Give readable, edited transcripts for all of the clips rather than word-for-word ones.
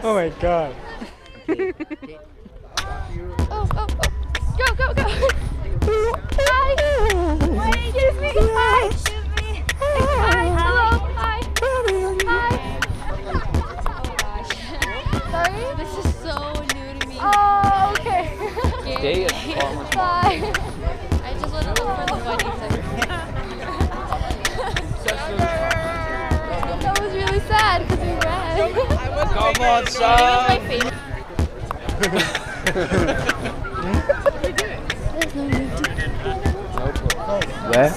Oh my god. Okay. Okay. Oh, oh, oh. Go, go, go. Hi. Wait, excuse me. Hi. Excuse me. Hi. Hello. Hi. Hi. Oh gosh. Sorry? This is so new to me. Oh, okay. Stay at farmer's Bye. I just want to look for the bunny section. That was really sad because we ran. Come on, It was son. my favorite. Where?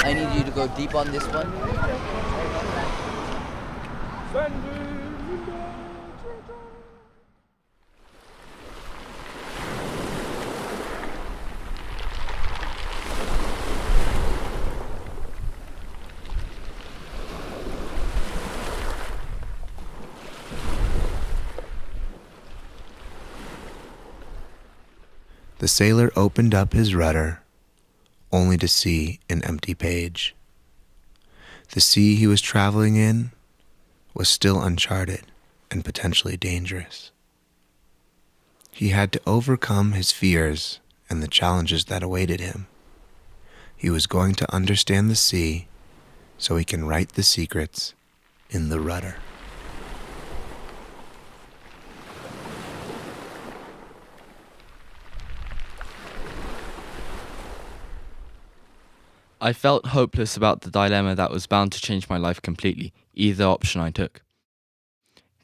I need you to go deep on this one. The sailor opened up his rudder, only to see an empty page. The sea he was traveling in was still uncharted and potentially dangerous. He had to overcome his fears and the challenges that awaited him. He was going to understand the sea so he can write the secrets in the rudder. I felt hopeless about the dilemma that was bound to change my life completely, either option I took.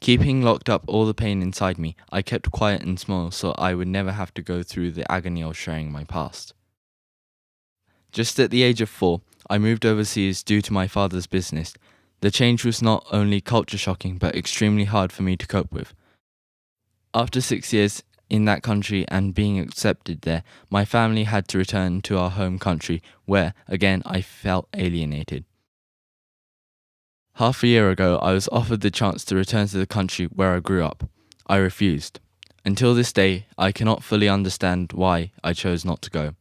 Keeping locked up all the pain inside me, I kept quiet and small so I would never have to go through the agony of sharing my past. Just at the age of 4, I moved overseas due to my father's business. The change was not only culture shocking but extremely hard for me to cope with. After 6 years in that country and being accepted there, my family had to return to our home country where, again, I felt alienated. Half a year ago, I was offered the chance to return to the country where I grew up. I refused. Until this day, I cannot fully understand why I chose not to go.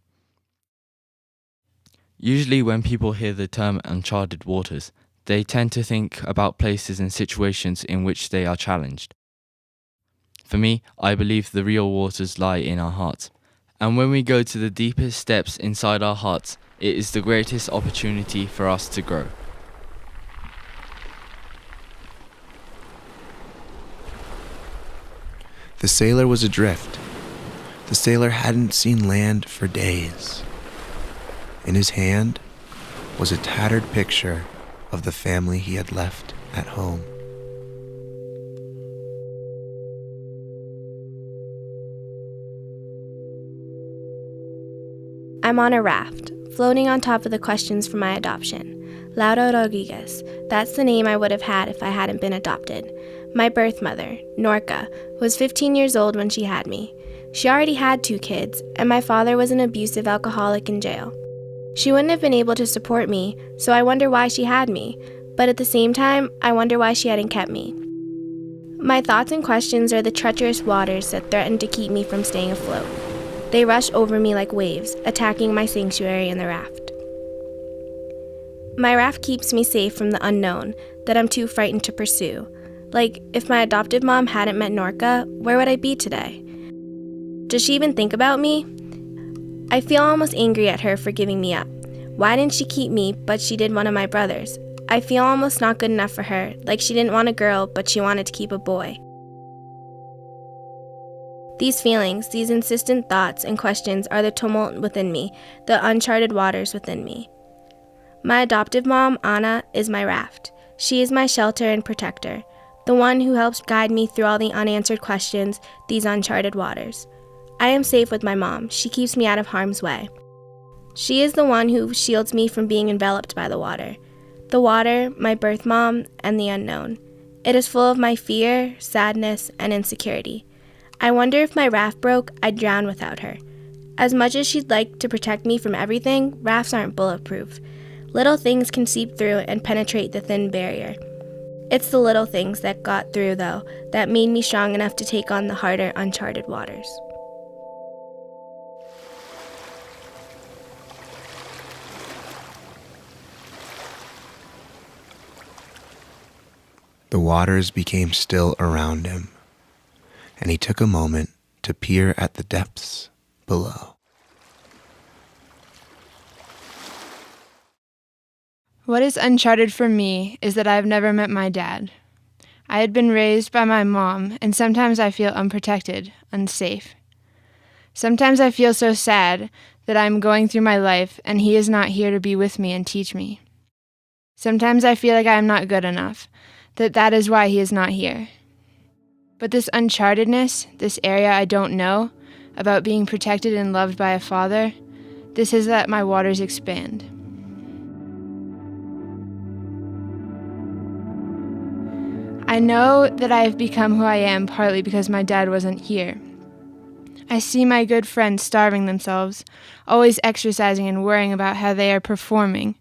Usually when people hear the term Uncharted Waters, they tend to think about places and situations in which they are challenged. For me, I believe the real waters lie in our hearts. And when we go to the deepest depths inside our hearts, it is the greatest opportunity for us to grow. The sailor was adrift. The sailor hadn't seen land for days. In his hand was a tattered picture of the family he had left at home. I'm on a raft, floating on top of the questions for my adoption. Laura Rodriguez, that's the name I would have had if I hadn't been adopted. My birth mother, Norca, was 15 years old when she had me. She already had 2 kids, and my father was an abusive alcoholic in jail. She wouldn't have been able to support me, so I wonder why she had me, but at the same time, I wonder why she hadn't kept me. My thoughts and questions are the treacherous waters that threaten to keep me from staying afloat. They rush over me like waves, attacking my sanctuary in the raft. My raft keeps me safe from the unknown that I'm too frightened to pursue. Like, if my adoptive mom hadn't met Norca, where would I be today? Does she even think about me? I feel almost angry at her for giving me up. Why didn't she keep me, but she did one of my brothers? I feel almost not good enough for her, like she didn't want a girl, but she wanted to keep a boy. These feelings, these insistent thoughts and questions are the tumult within me, the uncharted waters within me. My adoptive mom, Anna, is my raft. She is my shelter and protector, the one who helps guide me through all the unanswered questions, these uncharted waters. I am safe with my mom. She keeps me out of harm's way. She is the one who shields me from being enveloped by the water. The water, my birth mom, and the unknown. It is full of my fear, sadness, and insecurity. I wonder if my raft broke, I'd drown without her. As much as she'd like to protect me from everything, rafts aren't bulletproof. Little things can seep through and penetrate the thin barrier. It's the little things that got through, though, that made me strong enough to take on the harder, uncharted waters. The waters became still around him, and he took a moment to peer at the depths below. What is uncharted for me is that I have never met my dad. I had been raised by my mom, and sometimes I feel unprotected, unsafe. Sometimes I feel so sad that I am going through my life and he is not here to be with me and teach me. Sometimes I feel like I am not good enough, that is why he is not here. But this unchartedness, this area I don't know, about being protected and loved by a father, this has let my waters expand. I know that I have become who I am partly because my dad wasn't here. I see my good friends starving themselves, always exercising and worrying about how they are performing.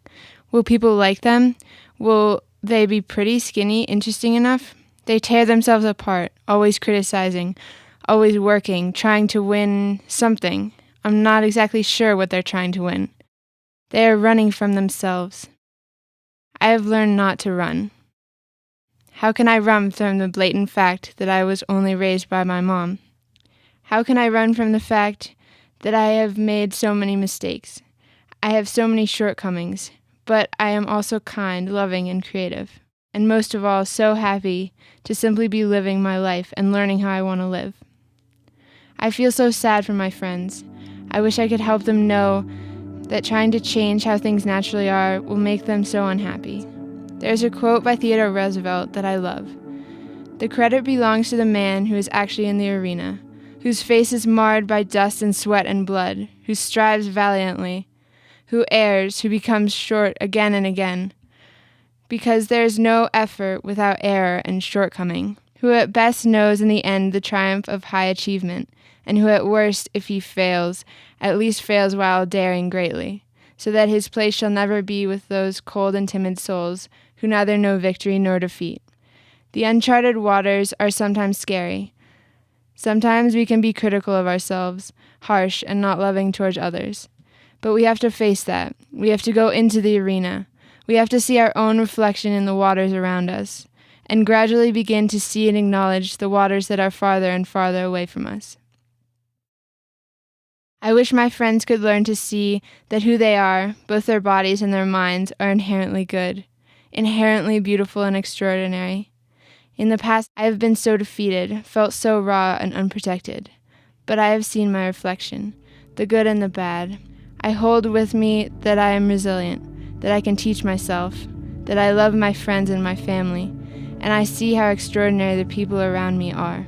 Will people like them? Will they be pretty, skinny, interesting enough? They tear themselves apart, always criticizing, always working, trying to win something. I'm not exactly sure what they're trying to win. They are running from themselves. I have learned not to run. How can I run from the blatant fact that I was only raised by my mom? How can I run from the fact that I have made so many mistakes? I have so many shortcomings, but I am also kind, loving, and creative. And most of all, so happy to simply be living my life and learning how I want to live. I feel so sad for my friends. I wish I could help them know that trying to change how things naturally are will make them so unhappy. There's a quote by Theodore Roosevelt that I love. The credit belongs to the man who is actually in the arena, whose face is marred by dust and sweat and blood, who strives valiantly, who errs, who becomes short again and again, because there is no effort without error and shortcoming, who at best knows in the end the triumph of high achievement, and who at worst, if he fails, at least fails while daring greatly, so that his place shall never be with those cold and timid souls who neither know victory nor defeat. The uncharted waters are sometimes scary. Sometimes we can be critical of ourselves, harsh and not loving towards others. But we have to face that. We have to go into the arena. We have to see our own reflection in the waters around us, and gradually begin to see and acknowledge the waters that are farther and farther away from us. I wish my friends could learn to see that who they are, both their bodies and their minds, are inherently good, inherently beautiful and extraordinary. In the past, I have been so defeated, felt so raw and unprotected. But I have seen my reflection, the good and the bad. I hold with me that I am resilient, that I can teach myself, that I love my friends and my family, and I see how extraordinary the people around me are.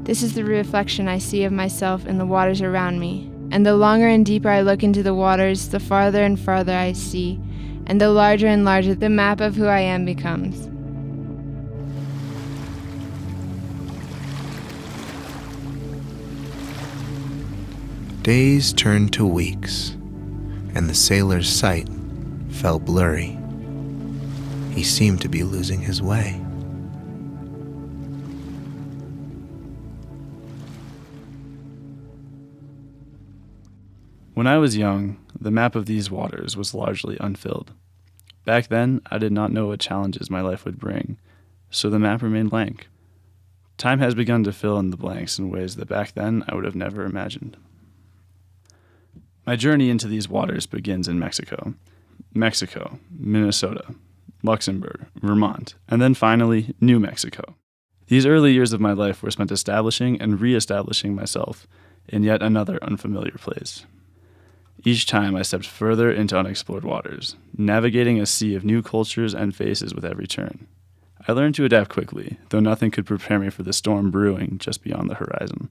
This is the reflection I see of myself in the waters around me, and the longer and deeper I look into the waters, the farther and farther I see, and the larger and larger the map of who I am becomes. Days turned to weeks, and the sailor's sight fell blurry. He seemed to be losing his way. When I was young, the map of these waters was largely unfilled. Back then, I did not know what challenges my life would bring, so the map remained blank. Time has begun to fill in the blanks in ways that back then I would have never imagined. My journey into these waters begins in Mexico, Minnesota, Luxembourg, Vermont, and then finally, New Mexico. These early years of my life were spent establishing and re-establishing myself in yet another unfamiliar place. Each time I stepped further into unexplored waters, navigating a sea of new cultures and faces with every turn. I learned to adapt quickly, though nothing could prepare me for the storm brewing just beyond the horizon.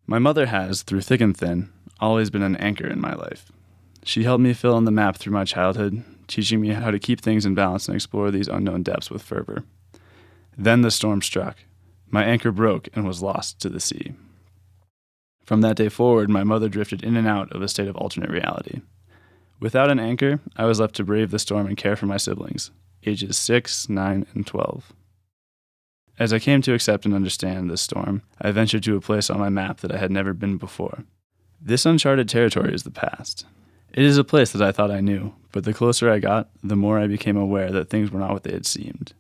My mother has, through thick and thin, always been an anchor in my life. She helped me fill in the map through my childhood, teaching me how to keep things in balance and explore these unknown depths with fervor. Then the storm struck. My anchor broke and was lost to the sea. From that day forward, my mother drifted in and out of a state of alternate reality. Without an anchor, I was left to brave the storm and care for my siblings, ages 6, 9, and 12. As I came to accept and understand this storm, I ventured to a place on my map that I had never been before. This uncharted territory is the past. It is a place that I thought I knew, but the closer I got, the more I became aware that things were not what they had seemed.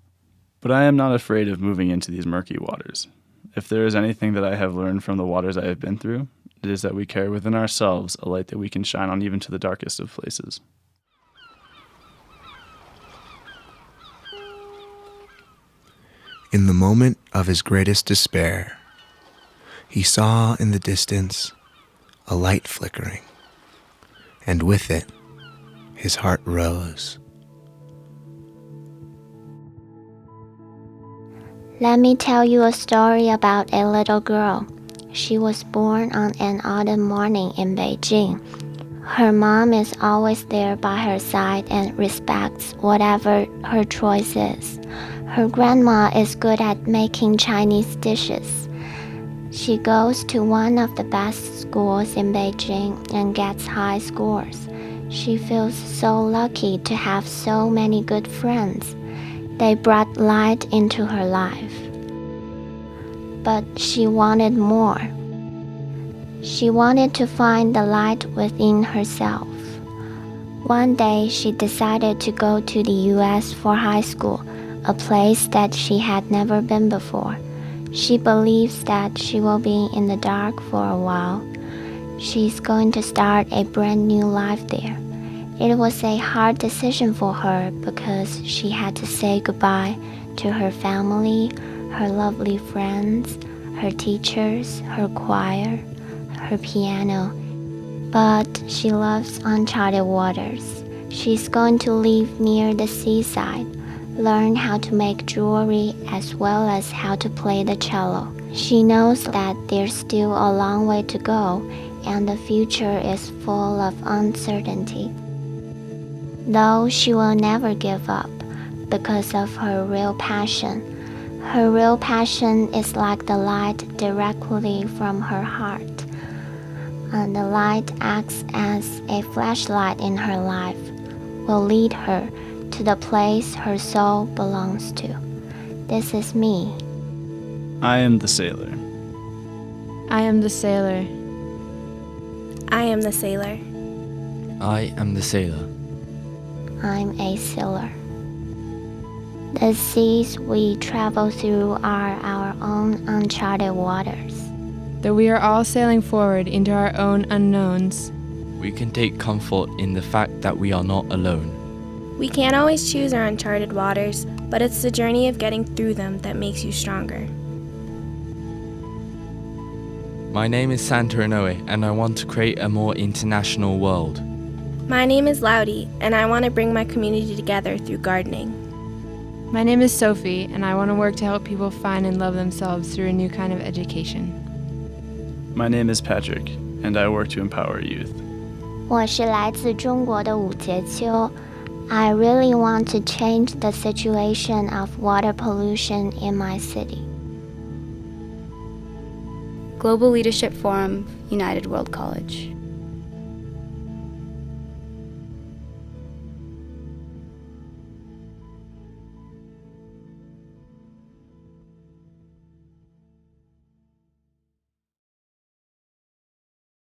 But I am not afraid of moving into these murky waters. If there is anything that I have learned from the waters I have been through, it is that we carry within ourselves a light that we can shine on even to the darkest of places. In the moment of his greatest despair, he saw in the distance a light flickering, and with it, his heart rose. Let me tell you a story about a little girl. She was born on an autumn morning in Beijing. Her mom is always there by her side and respects whatever her choice is. Her grandma is good at making Chinese dishes. She goes to one of the best schools in Beijing and gets high scores. She feels so lucky to have so many good friends. They brought light into her life. But she wanted more. She wanted to find the light within herself. One day, she decided to go to the US for high school, a place that she had never been before. She believes that she will be in the dark for a while. She's going to start a brand new life there. It was a hard decision for her because she had to say goodbye to her family, her lovely friends, her teachers, her choir, her piano. But she loves Uncharted Waters. She's going to live near the seaside, learn how to make jewelry as well as how to play the cello. She knows that there's still a long way to go and the future is full of uncertainty. Though she will never give up because of her real passion. Her real passion is like the light directly from her heart. And the light acts as a flashlight in her life, will lead her to the place her soul belongs to. This is me. I am the sailor. I am the sailor. I am the sailor. I am the sailor. I'm a sailor. The seas we travel through are our own uncharted waters. Though we are all sailing forward into our own unknowns, We can take comfort in the fact that we are not alone. We can't always choose our uncharted waters, but it's the journey of getting through them that makes you stronger. My name is Santa Inoue, and I want to create a more international world. My name is Laudi, and I want to bring my community together through gardening. my name is Sophie, and I want to work to help people find and love themselves through a new kind of education. My name is Patrick, and I work to empower youth. 我是来自中国的武节秋. I really want to change the situation of water pollution in my city. Global Leadership Forum, United World College.